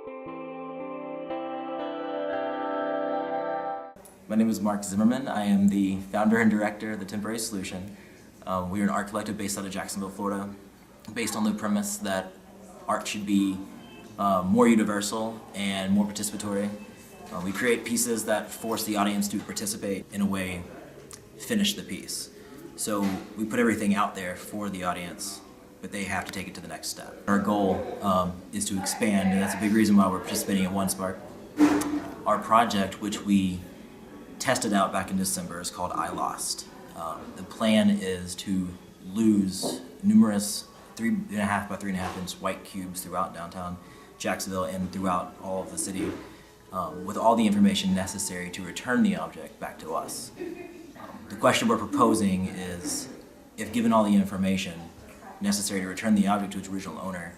My name is Mark Zimmerman. I am the founder and director of The Temporary Solution. We are an art collective based out of Jacksonville, Florida, based on the premise that art should be more universal and more participatory. We create pieces that force the audience to participate, in a way, finish the piece. So we put everything out there for the audience, but they have to take it to the next step. Our goal is to expand, and that's a big reason why we're participating in OneSpark. Our project, which we tested out back in December, is called I Lost. The plan is to lose numerous 3.5 by 3.5 inch white cubes throughout downtown Jacksonville and throughout all of the city, with all the information necessary to return the object back to us. The question we're proposing is, if given all the information necessary to return the object to its original owner,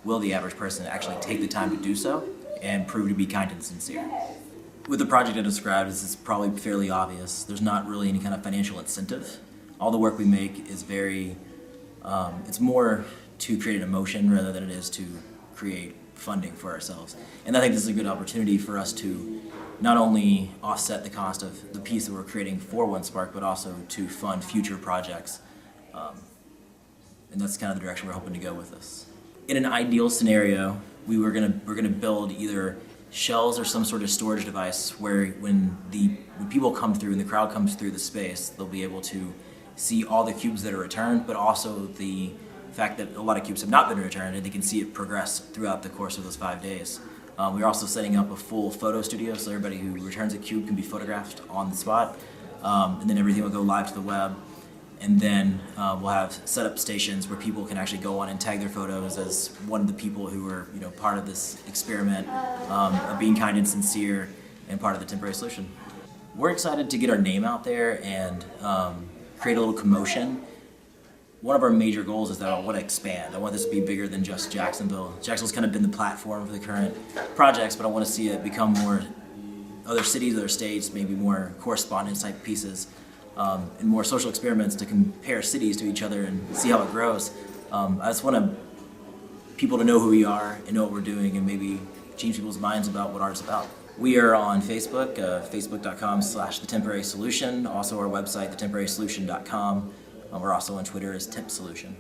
will the average person actually take the time to do so and prove to be kind and sincere? With the project I described, it's probably fairly obvious. There's not really any kind of financial incentive. All the work we make is it's more to create an emotion rather than it is to create funding for ourselves. And I think this is a good opportunity for us to not only offset the cost of the piece that we're creating for OneSpark, but also to fund future projects. And that's kind of the direction we're hoping to go with this. In an ideal scenario, we're gonna build either shells or some sort of storage device where when people come through and the crowd comes through the space, they'll be able to see all the cubes that are returned, but also the fact that a lot of cubes have not been returned, and they can see it progress throughout the course of those 5 days. We're also setting up a full photo studio, so everybody who returns a cube can be photographed on the spot, and then everything will go live to the web. And then we'll have set up stations where people can actually go on and tag their photos as one of the people who are part of this experiment of being kind and sincere and part of the Temporary Solution. We're excited to get our name out there and create a little commotion. One of our major goals is that I want to expand. I want this to be bigger than just Jacksonville. Jacksonville's kind of been the platform for the current projects, but I want to see it become more other cities, other states, maybe more correspondence type pieces. And more social experiments to compare cities to each other and see how it grows. I just want people to know who we are and know what we're doing and maybe change people's minds about what art's about. We are on Facebook, facebook.com/thetemporarysolution. Also our website, thetemporarysolution.com. We're also on Twitter as Temp Solution.